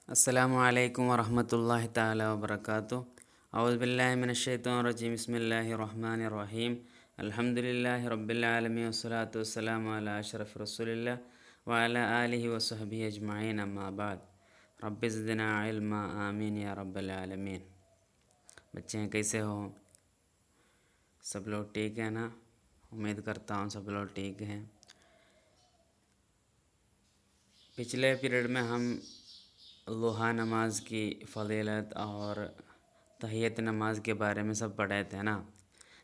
السلام علیکم ورحمۃ اللہ تعالی وبرکاتہ۔ اعوذ باللہ من الشیطان الرجیم، بسم اللہ الرحمن الرحیم۔ الحمد للہ رب العالمین والصلاة والسلام علی اشرف رسول اللہ وعلی آلہ وصحبہ اجمعین، اما بعد۔ رب زدنا علما، آمین یا رب العالمین۔ بچے کیسے ہو؟ سب لوگ ٹھیک ہیں نا؟ امید کرتا ہوں سب لوگ ٹھیک ہیں۔ پچھلے پیریڈ میں ہم ضحیٰ نماز کی فضیلت اور تحیت نماز کے بارے میں سب پڑھے تھے نا،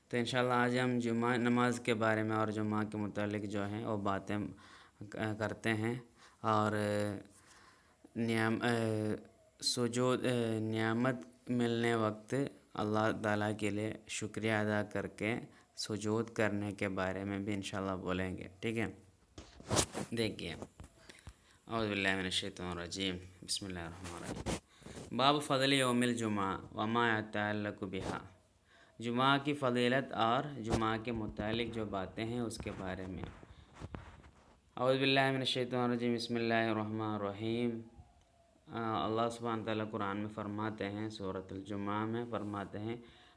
تو انشاءاللہ آج ہم جمعہ نماز کے بارے میں اور جمعہ کے متعلق جو ہیں وہ باتیں کرتے ہیں، اور نعمت ملنے وقت اللہ تعالیٰ کے لیے شکریہ ادا کر کے سجود کرنے کے بارے میں بھی انشاءاللہ بولیں گے، ٹھیک ہے؟ دیکھیے، اعوذ باللہ من الشیطان الرجیم، بسم اللہ الرحمن الرحیم۔ باب فضل یوم الجمعہ وما یتعلق بہا، جمعہ کی فضیلت اور جمعہ کے متعلق جو باتیں ہیں اس کے بارے میں۔ اعوذ باللہ من الشیطان الرجیم، بسم اللہ الرحمن الرحیم۔ اللہ سبحانہ تعالیٰ قرآن میں فرماتے ہیں، سورۃ الجمعہ میں فرماتے ہیں،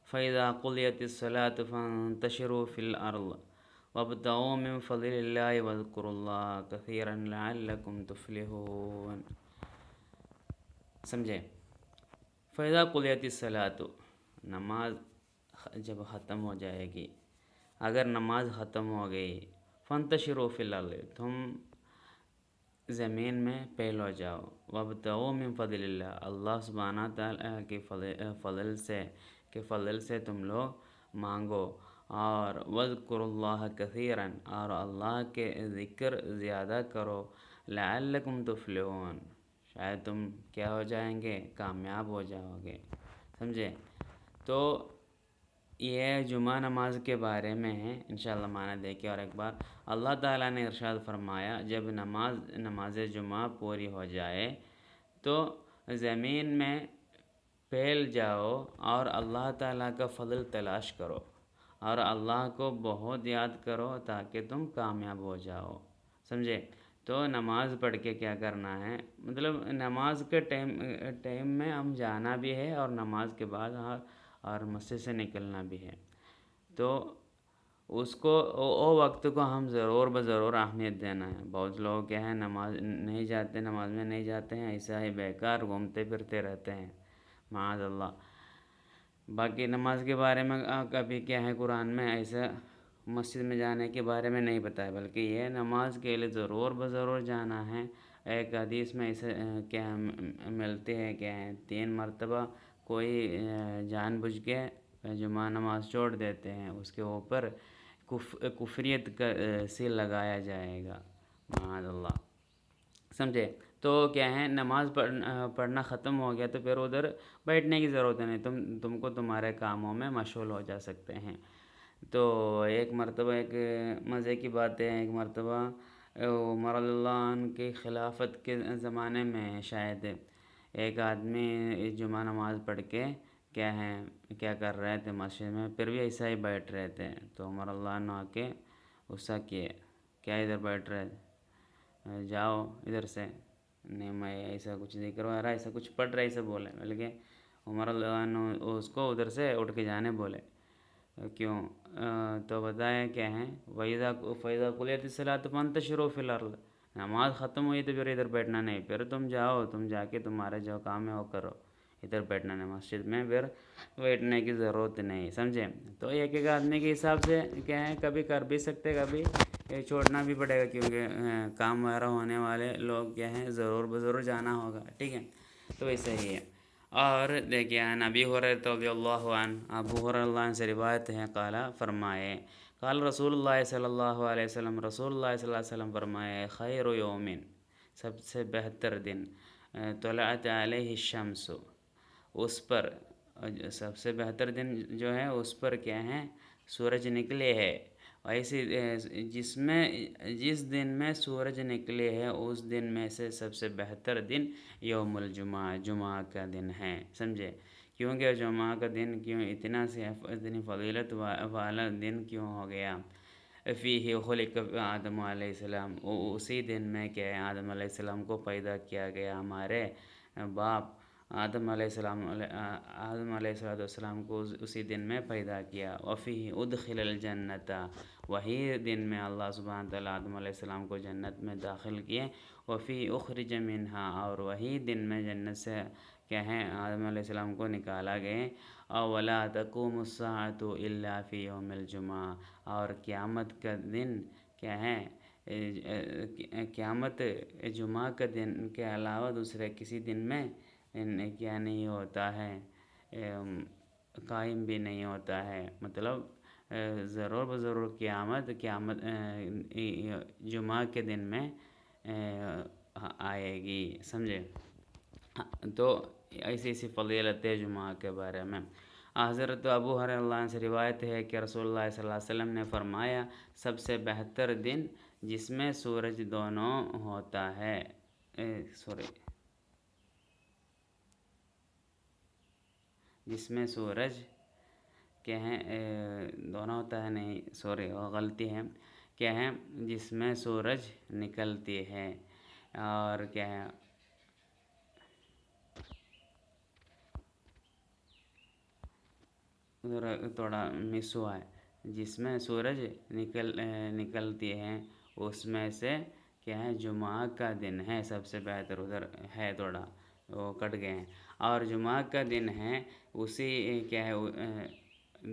فَإِذَا قُضِيَتِ الصَّلَاةُ فَانتَشِرُوا فِي الْأَرْضِ وَابْتَغُوا مِن فَضْلِ اللَّهِ وَاذْكُرُوا اللَّهَ كَثِيرًا لَعَلَّكُمْ تُفْلِحُونَ۔ سمجھے؟ فَإِذَا قُضِيَتِ الصَّلَاةُ، نماز جب ختم ہو جائے گی، اگر نماز ختم ہو گئی، فَانتَشِرُوا فِي الْأَرْضِ، تم زمین میں پھیل ہو جاؤ، وَابْتَغُوا مِن فَضْلِ اللَّهِ، اللہ سبحانہ تعالیٰ کے فضل سے تم لوگ مانگو، اور وَاذْكُرُوا اللَّهَ كَثِيرًا، اور اللہ کے ذکر زیادہ کرو، لَعَلَّكُمْ تُفْلِحُونَ، شاید تم کیا ہو جائیں گے؟ کامیاب ہو جاؤ گے، سمجھے؟ تو یہ جمعہ نماز کے بارے میں ہے، انشاءاللہ معنی دیکھیں۔ اور ایک بار اللہ تعالیٰ نے ارشاد فرمایا، جب نماز جمعہ پوری ہو جائے تو زمین میں پھیل جاؤ اور اللہ تعالیٰ کا فضل تلاش کرو، اور اللہ کو بہت یاد کرو تاکہ تم کامیاب ہو جاؤ، سمجھے؟ تو نماز پڑھ کے کیا کرنا ہے، مطلب نماز کے ٹائم میں ہم جانا بھی ہے، اور نماز کے بعد اور مسجد سے نکلنا بھی ہے، تو اس کو وہ وقت کو ہم ضرور بضرور اہمیت دینا ہے۔ بہت لوگ کیا ہیں، نماز میں نہیں جاتے ہیں، ایسا ہی بیکار گھومتے پھرتے رہتے ہیں، معاذ اللہ۔ باقی نماز کے بارے میں کبھی کیا ہے، قرآن میں ایسا مسجد میں جانے کے بارے میں نہیں بتایا، بلکہ یہ نماز کے لیے ضرور بضرور جانا ہے۔ ایک حدیث میں اسے کیا ملتے ہیں، کیا ہیں، 3 مرتبہ کوئی جان بوجھ کے جمعہ نماز چھوڑ دیتے ہیں، اس کے اوپر کفریت کا سیل لگایا جائے گا، معاذ اللہ، سمجھے؟ تو کیا ہے، نماز پڑھنا ختم ہو گیا تو پھر ادھر بیٹھنے کی ضرورت نہیں، تم کو تمہارے کاموں میں مشغول ہو جا سکتے ہیں۔ تو ایک مرتبہ ایک مزے کی بات ہے، ایک مرتبہ عمر رضی اللہ عنہ کی خلافت کے زمانے میں شاید ایک آدمی جمعہ نماز پڑھ کے کیا کر رہے تھے مسجد میں، پھر بھی ایسا ہی بیٹھ رہے تھے، تو عمر رضی اللہ عنہ آ کے غصہ کیے، کیا ادھر بیٹھ رہے، جاؤ ادھر سے، نہیں میں ایسا کچھ نہیں کروا رہا، ایسا کچھ پڑھ رہا، ایسا بولے، بلکہ عمر رضی اللہ عنہ اس کو ادھر سے اٹھ کے جانے بولے، کیوں؟ تو بتائیں کیا ہیں، فَإِذَا قُضِيَتِ الصَّلَاةُ فَانتَشِرُوا فِي الْأَرْضِ، نماز ختم ہوئی تو پھر ادھر بیٹھنا نہیں، پھر تم جا کے تمہارے جو کام ہے وہ کرو، ادھر بیٹھنا نہیں، مسجد میں پھر بیٹھنے کی ضرورت نہیں، سمجھے؟ تو ایک آدمی کے حساب سے کیا ہے، کبھی کر بھی سکتے، کبھی چھوڑنا بھی پڑے گا، کیونکہ کام وغیرہ ہونے والے لوگ کیا ہیں، ضرور بضرور جانا ہوگا، ٹھیک ہے؟ تو ایسا ہی ہے۔ اور دیکھیے، نبی ہریرہ رضی اللہ عنہ، ابو ہریرہ رضی اللہ عنہ سے روایت ہے، قال فرمائے، قال رسول اللہ صلی اللہ علیہ وسلم، رسول اللہ صلی اللہ علیہ وسلم فرمائے، خیر یومن، سب سے بہتر دن، طلعت علیہ الشمس، اس پر سب سے بہتر دن جو ہے اس پر کیا ہے، سورج نکلے ہے، ایسی جس دن میں سورج نکلے ہے اس دن میں سے سب سے بہتر دن یوم الجمعہ، جمعہ کا دن ہے، سمجھے؟ کیونکہ جمعہ کا دن کیوں اتنی فضیلت والا دن کیوں ہو گیا؟ فیہ خلق آدم علیہ السلام، اسی دن میں کہ آدم علیہ السلام کو پیدا کیا گیا ہمارے باپ آدم علیہ السلام کو اسی دن میں پیدا کیا. وفیہ ادخل الجنت، وہی دن میں اللہ سبحانہ تعالیٰ آدم علیہ السلام کو جنت میں داخل کیے. وفیہ اخرج منہا، اور وہی دن میں جنت سے کیا ہے آدم علیہ السلام کو نکالا گئے. ولا تقوم الساعۃ الا فی یوم الجمعہ، اور قیامت کا دن کیا ہے قیامت جمعہ کا دن کے علاوہ دوسرے کسی دن میں کیا نہیں ہوتا ہے، قائم بھی نہیں ہوتا ہے. مطلب ضرور بضرور قیامت جمعہ کے دن میں آئے گی. سمجھے؟ تو ایسی فضیلت ہے جمعہ کے بارے میں. حضرت ابو ہریرہ اللہ عنہ سے روایت ہے کہ رسول اللہ صلی اللہ علیہ وسلم نے فرمایا، سب سے بہتر دن جس میں سورج دونوں ہوتا ہے جس میں سورج کیا ہے دونوں ہوتا ہے، نہیں سوری غلطی ہے، کیا ہے جس میں سورج نکلتی ہے، اور کیا ہے تھوڑا مس ہوا ہے، جس میں سورج نکلتی ہے اس میں سے کیا ہے جمعہ کا دن ہے سب سے بہتر. ادھر ہے تھوڑا وہ کٹ گئے ہیں. اور جمعہ کا دن ہے اسی کیا ہے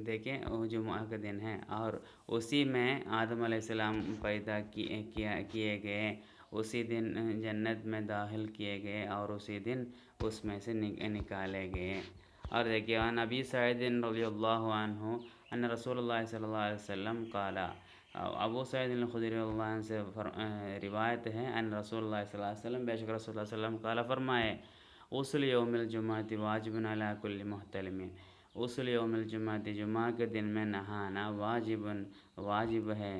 دیکھیں وہ جمعہ کا دن ہے، اور اسی میں آدم علیہ السلام پیدا کیے گئے، اسی دن جنت میں داخل کیے گئے، اور اسی دن اس میں سے نکالے گئے. اور دیکھیے عن ابی سعید رضی اللہ عنہ ان رسول اللہ صلی اللہ علیہ وسلم قال، ابو سعید الخدری رضی اللہ عنہ سے روایت ہے ان رسول اللہ صلی اللہ علیہ وسلم، بے شک رسول اللہ صلی اللہ علیہ وسلم قال فرمائے، غسل یوم الجمعۃ واجب علی کل محتلم، غسل یوم الجمعۃ جمعہ کے دن میں نہانا واجب ہے،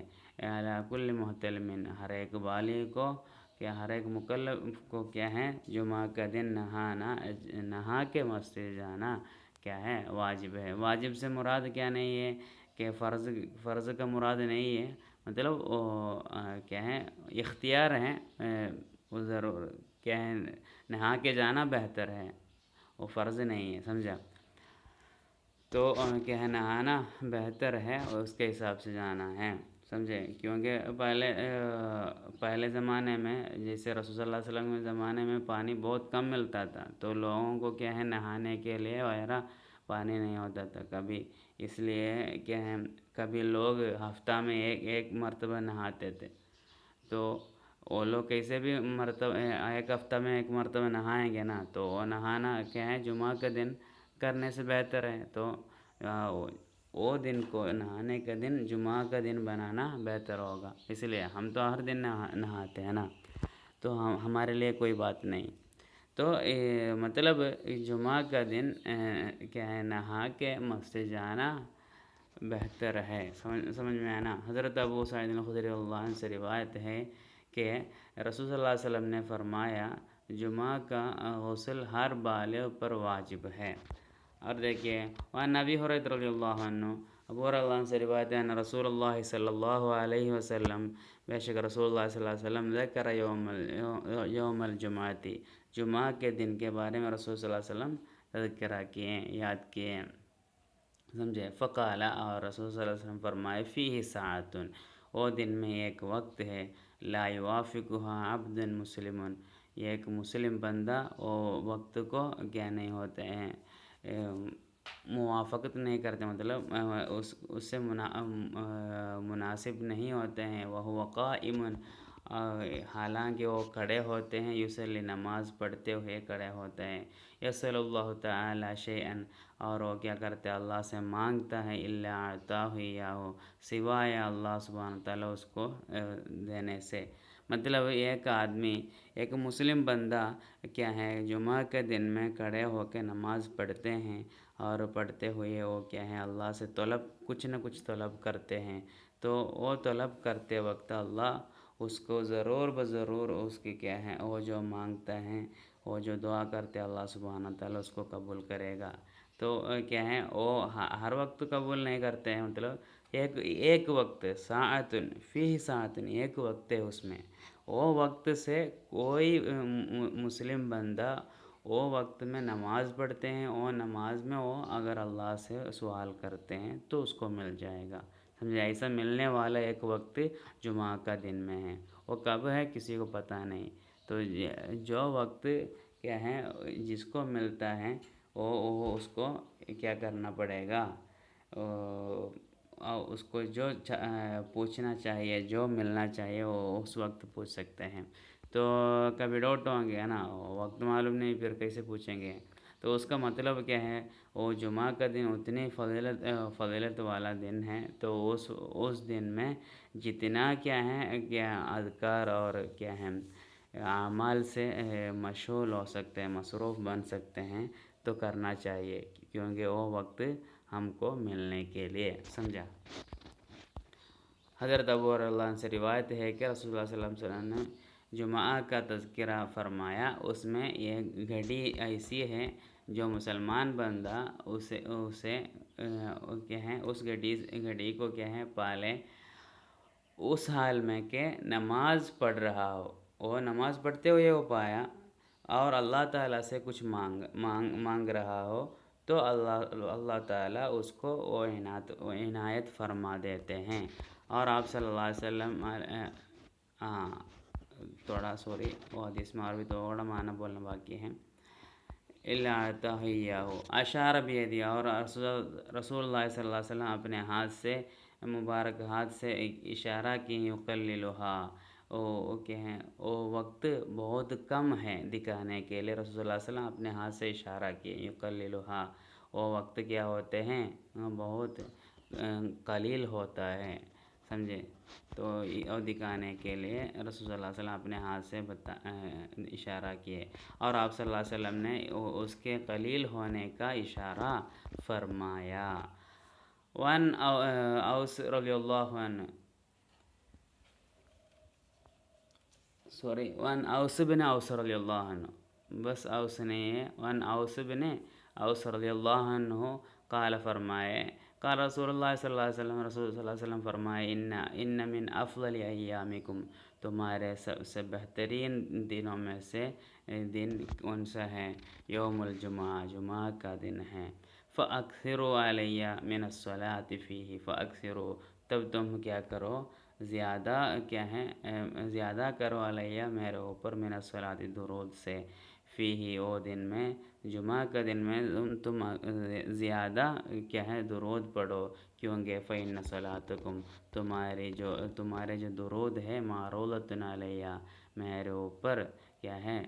علی کل محتلم ہر ایک بالغ کو، کہ ہر ایک مکلف کو کیا ہے جمعہ کا دن نہا کے مسجد جانا کیا ہے واجب ہے. واجب سے مراد کیا نہیں ہے کہ فرض کا مراد نہیں ہے، مطلب کیا ہے اختیار ہے، وہ ضرور کیا ہے نہا کے جانا بہتر ہے، وہ فرض نہیں ہے. سمجھا؟ تو کیا ہے نہانا بہتر ہے اور اس کے حساب سے جانا ہے. سمجھے؟ کیونکہ پہلے زمانے میں جیسے رسول صلی اللہ علیہ وسلم کے زمانے میں پانی بہت کم ملتا تھا، تو لوگوں کو کیا ہے نہانے کے لیے وغیرہ پانی نہیں ہوتا تھا کبھی، اس لیے کیا ہے کبھی لوگ ہفتہ میں ایک مرتبہ نہاتے تھے. تو وہ لوگ کیسے بھی ایک ہفتہ میں ایک مرتبہ نہائیں گے نا، تو وہ نہانا کیا ہے جمعہ کا دن کرنے سے بہتر ہے. تو وہ دن کو نہانے کا دن جمعہ کا دن بنانا بہتر ہوگا. اس لیے ہم تو ہر دن نہاتے ہیں نا، تو ہمارے لیے کوئی بات نہیں. تو مطلب جمعہ کا دن کیا ہے نہا کے مسجد جانا بہتر ہے. سمجھ میں آیا نا؟ حضرت ابو سعید الخدری رضی اللہ عنہ سے روایت ہے کہ رسول صلی اللہ علیہ وسلم نے فرمایا، جمعہ کا غسل ہر بالغ پر واجب ہے. اور دیکھیے وعن ابی ہریرہ رضی اللہ عنہ، ابو ہریرہ اللہ عنہ سے روایت ہے ان رسول اللہ صلی اللہ علیہ وسلم، بے شک رسول اللہ صلی اللہ علیہ وسلم ذکر یوم الجمعۃ، جمعہ کے دن کے بارے میں رسول صلی اللہ علیہ وسلم تذکرہ کیے، یاد کیے. سمجھے؟ فقال، اور رسول صلی اللہ علیہ وسلم فرمائے، فیہ ساعۃ، وہ دن میں ایک وقت ہے، لا یوافقها عبد مسلم، یہ ایک مسلم بندہ وہ وقت کو کیا نہیں ہوتے ہیں موافقت نہیں کرتے، مطلب اس سے مناسب نہیں ہوتے ہیں. وہو قائم، حالانکہ وہ کھڑے ہوتے ہیں، یصلی نماز پڑھتے ہوئے کھڑے ہوتے ہیں. یسأل اللہ تعالی شیئا، اور وہ کیا کرتے ہیں اللہ سے مانگتا ہے، الا اعطاہ ایاہ، سوائے اللہ سبحانہ تعالیٰ اس کو دینے سے. مطلب ایک آدمی، ایک مسلم بندہ کیا ہے جمعہ کے دن میں کھڑے ہو کے نماز پڑھتے ہیں، اور پڑھتے ہوئے وہ کیا ہے اللہ سے کچھ نہ کچھ طلب کرتے ہیں. تو وہ طلب کرتے وقت اللہ اس کو ضرور بضرور اس کی کیا ہے وہ جو مانگتا ہے، وہ جو دعا کرتے اللہ سبحانہ تعالیٰ اس کو قبول کرے گا. تو کیا ہے وہ ہر وقت قبول نہیں کرتے ہیں، مطلب ایک وقت ساعت فیہ ساعت، ایک وقت ہے اس میں، وہ وقت سے کوئی مسلم بندہ وہ وقت میں نماز پڑھتے ہیں، اور نماز میں وہ اگر اللہ سے سوال کرتے ہیں تو اس کو مل جائے گا، سمجھے؟ ایسا ملنے والا ایک وقت جمعہ کا دن میں ہے، وہ کب ہے کسی کو پتہ نہیں۔ تو جو وقت کیا ہے جس کو ملتا ہے وہ اس کو کیا کرنا پڑے گا، اس کو جو پوچھنا چاہیے، جو ملنا چاہیے وہ اس وقت پوچھ سکتے ہیں۔ تو کبھی ڈاؤٹ ہوں گے نا، وقت معلوم نہیں پھر کیسے پوچھیں گے؟ تو اس کا مطلب کیا ہے، وہ جمعہ کا دن اتنی فضیلت والا دن ہے، تو اس دن میں جتنا کیا ہے کیا اذکار اور کیا ہے اعمال سے مشغول ہو سکتے ہیں، مصروف بن سکتے ہیں، تو کرنا چاہیے، کیونکہ وہ وقت ہم کو ملنے کے لیے، سمجھا؟ حضرت ابو ہریرہ عنہ سے روایت ہے کہ رسول اللہ صلی اللہ علیہ وسلم نے جمعہ کا تذکرہ فرمایا، اس میں یہ گھڑی ایسی ہے جو مسلمان بندہ اسے کیا ہے اس گھڑی کو کیا ہے پالے، اس حال میں کہ نماز پڑھ رہا ہو، وہ نماز پڑھتے ہوئے وہ پایا اور اللہ تعالیٰ سے کچھ مانگ رہا ہو، تو اللہ تعالیٰ اس کو وہ عنایت فرما دیتے ہیں۔ اور آپ صلی اللہ علیہ وسلم تھوڑا سوری وہ حدیث میں اور بھی تھوڑا معنی بولنا باقی ہے، اللہ اشار بیدی، اور رسول اللہ صلی اللہ علیہ وسلم اپنے ہاتھ سے مبارک ہاتھ سے اشارہ کی، یقللھا، وہ کیا ہے وہ وقت بہت کم ہے دکھانے کے لیے، رسول اللہ صلی اللہ علیہ وسلم اپنے ہاتھ سے اشارہ کیے، یقللھا، وہ وقت کیا ہوتے ہیں بہت قلیل ہوتا ہے، سمجھے؟ تو وہ دکھانے کے لیے رسول صلی اللہ علیہ وسلم اپنے ہاتھ سے اشارہ کیے، اور آپ صلی اللہ علیہ وسلم نے اس کے قلیل ہونے کا اشارہ فرمایا۔ وان اوس رضی اللہ عنہ وان اوس بن اوس رضی اللہ عنہ، بس اوس نہیں ہے، وان اوس بن اوس رضی اللہ عنہ قال فرمائے، قال رسول اللہ صلی اللہ علیہ وسلم، رسول صلی اللہ علیہ وسلم فرمائے، ان من افضل ایامکم، تمہارے سب سے بہترین دنوں میں سے دن کون سا ہے؟ یوم الجمعہ، جمعہ کا دن ہے، فاکثروا علی من الصلاۃ فیہ، فاکثروا، تب تم کیا کرو، زیادہ کیا ہے زیادہ کرو علیہ میرے اوپر، من الصلاۃ، درود سے، فیہ، وہ دن میں، جمعہ کا دن میں تم زیادہ کیا ہے درود پڑھو، کیونکہ فإن صلاتکم، تمہارے جو درود ہے، معروضۃ علیہ، میرے اوپر کیا ہے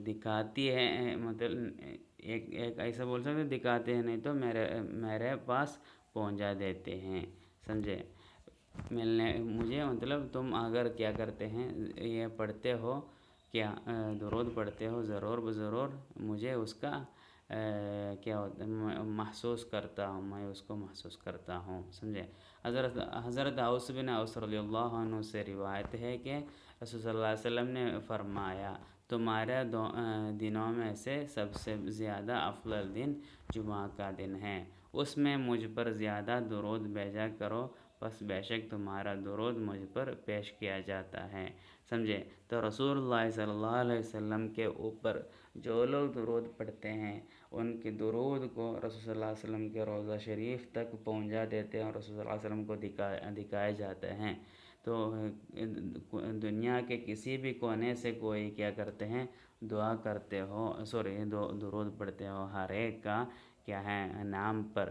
دکھاتی ہے، مطلب ایک ایسا بول سکتے دکھاتے ہیں، نہیں تو میرے پاس پہنچا دیتے ہیں، سمجھے؟ ملنے مجھے، مطلب تم اگر کیا کرتے ہیں یہ پڑھتے ہو، کیا درود پڑھتے ہو، ضرور بضرور مجھے اس کا کیا ہوتا ہے محسوس کرتا ہوں، میں اس کو محسوس کرتا ہوں، سمجھے؟ حضرت اوس بن اوس رضی اللہ عنہ سے روایت ہے کہ رسول صلی اللہ علیہ وسلم نے فرمایا، تمہارے دنوں میں سے سب سے زیادہ افضل دن جمعہ کا دن ہے، اس میں مجھ پر زیادہ درود بھیجا کرو، بس بے شک تمہارا درود مجھ پر پیش کیا جاتا ہے، سمجھے؟ تو رسول اللہ صلی اللہ علیہ وسلم کے اوپر جو لوگ درود پڑھتے ہیں، ان کے درود کو رسول صلی اللہ علیہ وسلم کے روضہ شریف تک پہنچا دیتے ہیں، اور رسول صلی اللہ علیہ وسلم کو دکھائے جاتے ہیں، تو دنیا کے کسی بھی کونے سے کوئی کیا کرتے ہیں دعا کرتے ہو، درود پڑھتے ہو، ہر ایک کا کیا ہے نام پر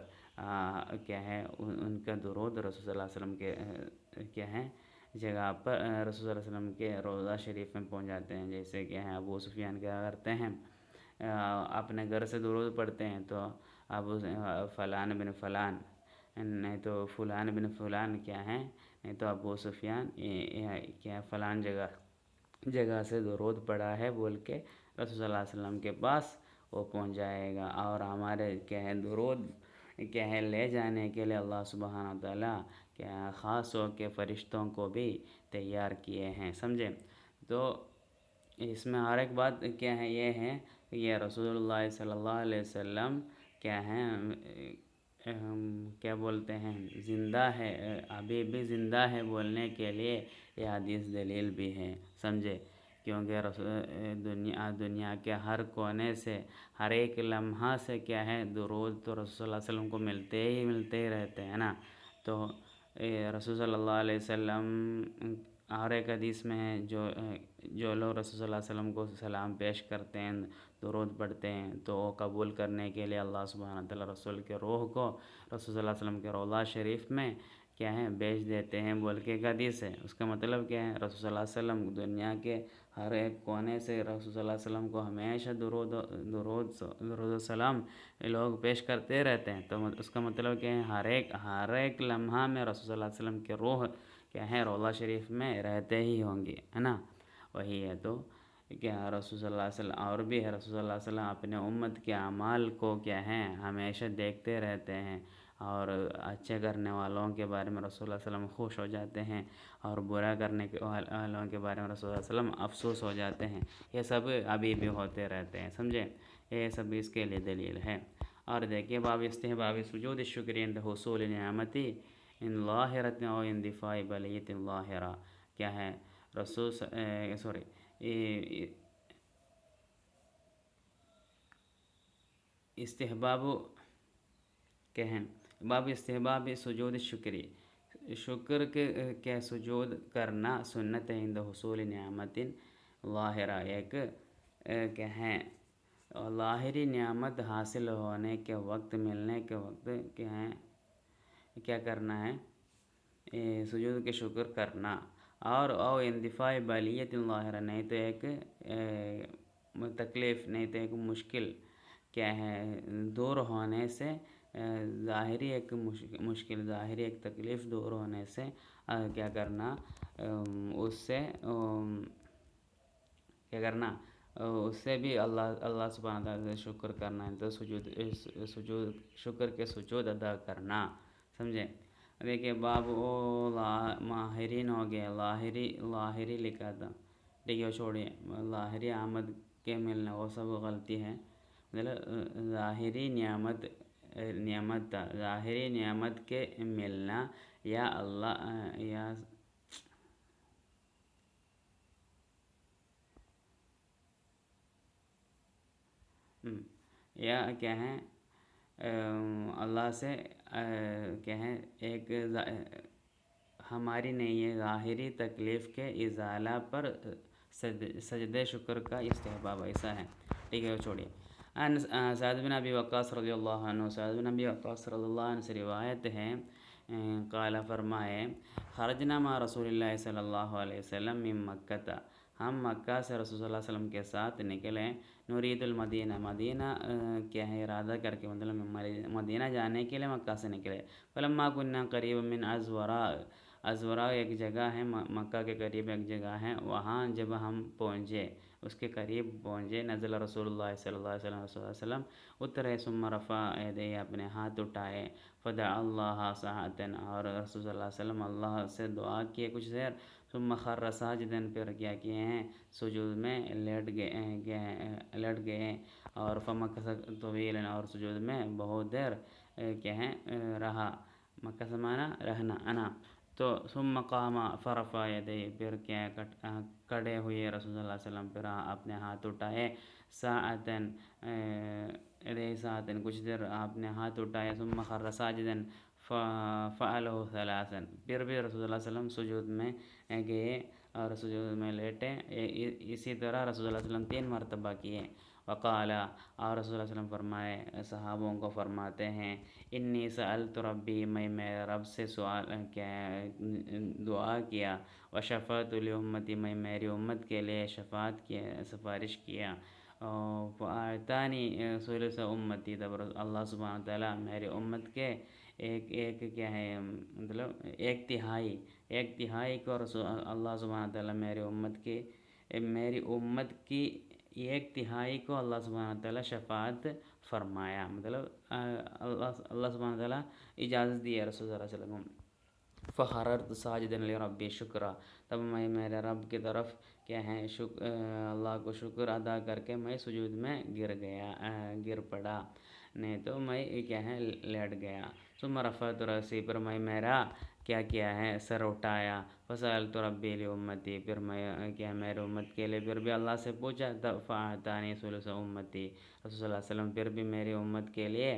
کیا ہے ان کا درود رسول صلی اللہ علیہ وسلم کے کیا ہے جگہ پر، رسول صلی اللہ علیہ وسلم کے روضہ شریف میں پہنچ جاتے ہیں، جیسے کہ ابو سفیان کیا کرتے ہیں اپنے گھر سے درود پڑھتے ہیں، تو ابو فلان بن فلان، نہیں تو فلان بن فلان کیا ہے، نہیں تو ابو سفیان کیا فلان جگہ سے درود پڑھا ہے بول کے رسول صلی اللہ علیہ وسلم کے پاس وہ پہنچ جائے گا، اور ہمارے کیا ہے درود کیا ہے لے جانے کے لیے اللہ سبحانہ تعالیٰ کیا خاص ہو کے فرشتوں کو بھی تیار کیے ہیں، سمجھے؟ تو اس میں اور ایک بات کیا ہے یہ ہے کہ یہ رسول اللہ صلی اللہ علیہ وسلم کیا ہے کیا بولتے ہیں زندہ ہے، ابھی بھی زندہ ہے بولنے کے لیے یہ حدیث دلیل بھی ہے، سمجھے؟ کیونکہ دنیا کے ہر کونے سے، ہر ایک لمحہ سے کیا ہے، درود تو رسول صلی اللہ علیہ وسلم کو ملتے ہی رہتے ہیں نا۔ تو رسول صلی اللہ علیہ وسلم، اور ایک حدیث میں ہے، جو لوگ رسول صلی اللہ علیہ وسلم کو سلام پیش کرتے ہیں، درود پڑھتے ہیں، تو وہ قبول کرنے کے لیے اللہ سبحانہ تعالیٰ رسول کے روح کو رسول صلی اللہ علیہ وسلم کے روضہ شریف میں کیا ہے، بھیج دیتے ہیں بول کے ایک حدیث ہے۔ اس کا مطلب کیا ہے، رسول صلی اللہ علیہ وسلم دنیا کے ہر ایک کونے سے رسول صلی اللہ علیہ وسلم کو ہمیشہ درود و سلام لوگ پیش کرتے رہتے ہیں۔ تو اس کا مطلب کیا ہے، ہر ایک لمحہ میں رسول صلی اللہ علیہ وسلم کے روح کیا ہے، روضہ شریف میں رہتے ہی ہوں گے، ہے نا۔ وہی ہے تو کیا رسول صلی اللہ علیہ وسلم، اور بھی ہے، رسول صلی اللہ علیہ وسلم اپنے امت کے اعمال کو کیا ہے، ہمیشہ دیکھتے رہتے ہیں، اور اچھے کرنے والوں کے بارے میں رسول اللہ علیہ وسلم خوش ہو جاتے ہیں، اور برا کرنے والوں کے بارے میں رسول اللہ علیہ وسلم افسوس ہو جاتے ہیں۔ یہ سب ابھی بھی ہوتے رہتے ہیں، سمجھے، یہ سب اس کے لیے دلیل ہے۔ اور دیکھیے، باب استحباب سجود الشکر عند حصول نعمتی ان ظاہرۃ او ان دفاع بلیۃ ظاہرہ، کیا ہے، استحباب کہیں باب استحباب سجود شکری، شکر کے سجود کرنا سنت ہے، عند حصول نعمت ظاہرہ، ایک کیا ہے، ظاہری نعمت حاصل ہونے کے وقت، ملنے کے وقت کیا ہے، کیا کرنا ہے، سجود کے شکر کرنا، اور او اندفاع بلیت ظاہرہ، نہیں تو ایک تکلیف، نہیں تو ایک مشکل کیا ہے، دور ہونے سے، ظاہری ایک مشکل، ظاہری ایک تکلیف دور ہونے سے کیا کرنا، اس سے کیا کرنا، اس سے بھی اللہ سبحانہ تعالیٰ سے شکر کرنا ہے، تو شکر کے سجود ادا کرنا، سمجھے۔ دیکھیے، باب ماہرین ہو گیا، لاہری لکھا تھا، ٹھیک ہے، چھوڑیے، لاہری آمد کے ملنا وہ سب غلطی ہے، مطلب ظاہری ظاہری نعمت کے ملنا، یا اللہ یا کیا ہے، اللہ سے کیا ہے، ایک ہماری نہیں ہے، ظاہری تکلیف کے ازالہ پر سجد شکر کا استحباب، ایسا ہے، ٹھیک ہے، وہ چھوڑیے۔ سعد بن ابی وقاص رضی اللہ عنہ، سعد بن ابی وقاص رضی اللہ عنہ سے روایت ہے، قال فرمائے، خرجنا مع رسول اللہ صلی اللہ علیہ وسلم من مکہ، ہم مکہ سے رسول صلی اللہ علیہ وسلم کے ساتھ نکلے، نرید المدینہ، مدینہ کیا ہے، ارادہ کر کے، مطلب مدینہ جانے کے لیے مکہ سے نکلے۔ فلما كنا قریب من ازورا ایک جگہ ہے، مکہ کے قریب ایک جگہ ہے، وہاں جب ہم پہنچے، اس کے قریب پہنچے، نزل رسول اللہ صلی اللہ علیہ وسلم، رسول اللہ علیہ وسلم اترے، ثم رفع یدیہ، اپنے ہاتھ اٹھائے، فدعا اللہ ساعتن، اور رسول صلی اللہ علیہ وسلم اللہ سے دعا کیے کچھ دیر، ثم خر ساجدن، پھر کیا کیے ہیں، سجود میں لیٹ گئے، اور فمکث طویلا، اور سجود میں بہت دیر کیا ہے، رہا، مکث مانا رہنا، انا، تو ثم قام فرفع یدیہ، پھر کیا کھڑے ہوئے رسول اللہ علیہ وسلم، پھر اپنے ہاتھ اٹھائے، ساعتن کچھ دیر آپ نے ہاتھ اٹھائے، ثم خر ساجدن فعلہ ثلاثا، پھر بھی رسول اللہ علیہ وسلم سجود میں گئے اور سجود میں لیٹے، اسی طرح رسول اللہ علیہ وسلم 3 مرتبہ کیے۔ وقال، اور رسول اللہ علیہ وسلم فرمائے، صحابوں کو فرماتے ہیں، انی سألت ربی، میں میرے رب سے دعا کیا، وشفعت لامتی، میں میری امت کے لیے شفاعت کیا، سفارش کیا، فاعطانی ثلث امتی، تب اللہ سبحانہ تعالیٰ میری امت کے ایک کیا ہے، مطلب ایک تہائی کو اللہ سبحانہ تعالیٰ میری امت کی ایک تہائی کو اللہ سبحانہ تعالیٰ شفاعت فرمایا، مطلب اللہ سبحانہ تعالیٰ اجازت دی ہے رسول اللہ علیہ وسلم۔ فخررت ساجدا لربی شکرا، تب میں میرے رب کی طرف کیا ہے، اللہ کو شکر ادا کر کے میں سجود میں گر پڑا، نہیں تو میں کیا ہے، لیٹ گیا۔ ثم رفعت رأسی، پر میں میرا کیا کیا ہے، سر اٹھایا، فسألت ربی لامتی، پھر میں کیا میرے امت کے لیے پھر بھی اللہ سے پوچھا، فاعطانی ثلث امتی، رسول صلی اللہ علیہ وسلم پھر بھی میری امت کے لیے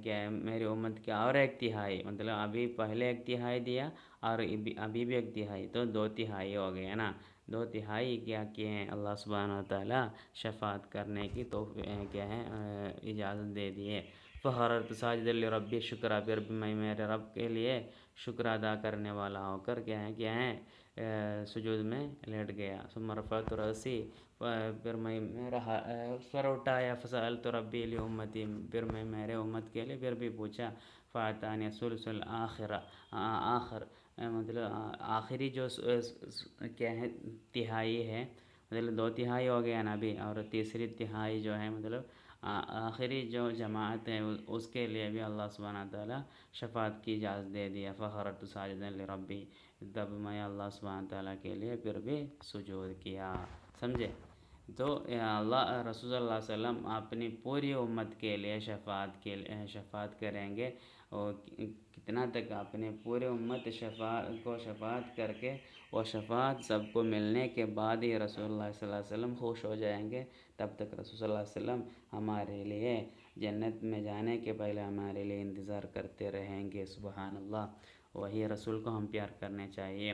کیا ہے، میری امت کا اور ایک تہائی، مطلب ابھی پہلے ایک تہائی دیا اور ابھی بھی ایک تہائی، تو 2 تہائی ہو گئے نا، 2 تہائی کیا کیے ہیں اللہ سبحانہ وتعالیٰ شفاعت کرنے کی کیا ہے اجازت دے دی ہے۔ فخررت ساجدا لربی، شکر، پھر بھی میں میرے رب کے لیے شکر ادا کرنے والا ہو کر کیا ہے سجود میں لیٹ گیا۔ ثم رفعت رأسی، پھر میں میرا سر اٹھایا، فسألت ربی لامتی، پھر میں میرے امت کے لیے پھر بھی پوچھا، فاعطانی ثلث الآخرہ، آخر مطلب آخری جو کیا ہے تہائی ہے، مطلب 2 تہائی ہو گیا نا ابھی، اور تیسری تہائی جو ہے مطلب آخری جو جماعت ہے اس کے لیے بھی اللہ سبحانہ تعالیٰ شفاعت کی اجازت دے دیا۔ فخررت ساجدا لربی، تب میں اللہ سبحانہ تعالیٰ کے لیے پھر بھی سجود کیا، سمجھے؟ تو اللہ رسول اللہ علیہ وسلم اپنی پوری امت کے لیے شفاعت کریں گے، اور کتنا تک اپنے پورے امت شفاعت کر کے، وہ شفاعت سب کو ملنے کے بعد ہی رسول اللہ صلی اللہ علیہ وسلم خوش ہو جائیں گے۔ تب تک رسول صلی اللہ علیہ وسلم ہمارے لیے جنت میں جانے کے پہلے ہمارے لیے انتظار کرتے رہیں گے، سبحان اللہ۔ وہی رسول کو ہم پیار کرنے چاہیے۔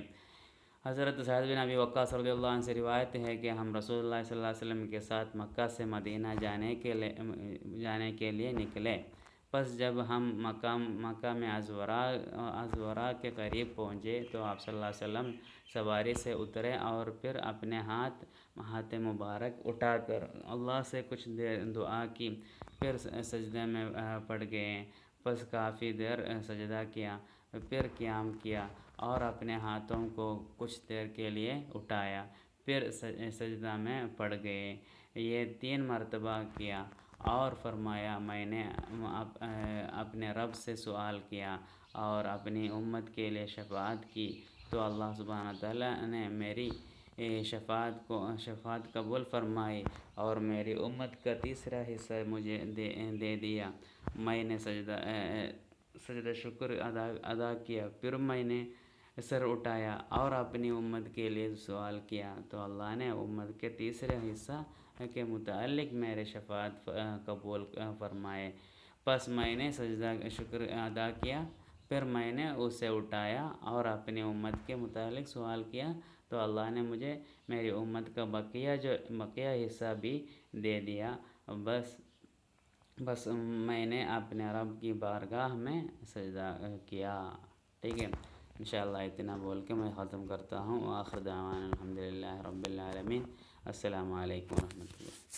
حضرت سعد بن ابی وقاص رضی اللہ عنہ سے روایت ہے کہ ہم رسول اللہ صلی اللہ علیہ وسلم کے ساتھ مکہ سے مدینہ جانے کے لیے نکلے۔ پس جب ہم مقام عذورا کے قریب پہنچے تو آپ صلی اللہ علیہ وسلم سواری سے اترے اور پھر اپنے ہاتھ مبارک اٹھا کر اللہ سے کچھ دیر دعا کی، پھر سجدے میں پڑ گئے۔ پس کافی دیر سجدہ کیا، پھر قیام کیا اور اپنے ہاتھوں کو کچھ دیر کے لیے اٹھایا، پھر سجدہ میں پڑ گئے۔ یہ 3 مرتبہ کیا اور فرمایا، میں نے اپنے رب سے سوال کیا اور اپنی امت کے لیے شفاعت کی، تو اللہ سبحانہ تعالیٰ نے میری شفاعت قبول فرمائی اور میری امت کا تیسرا حصہ مجھے دے دیا۔ میں نے سجدہ شکر ادا کیا، پھر میں نے سر اٹھایا اور اپنی امت کے لیے سوال کیا، تو اللہ نے امت کے تیسرے حصہ کے متعلق میرے شفاعت قبول فرمائے۔ پس میں نے سجدہ شکر ادا کیا، پھر میں نے اسے اٹھایا اور اپنی امت کے متعلق سوال کیا، تو اللہ نے مجھے میری امت کا بقیہ حصہ بھی دے دیا۔ بس میں نے اپنے رب کی بارگاہ میں سجدہ کیا۔ ٹھیک ہے، انشاءاللہ اتنا بول کے میں ختم کرتا ہوں۔ آخر دعوانا الحمدللہ رب العالمین۔ السلام علیکم ورحمۃ اللہ۔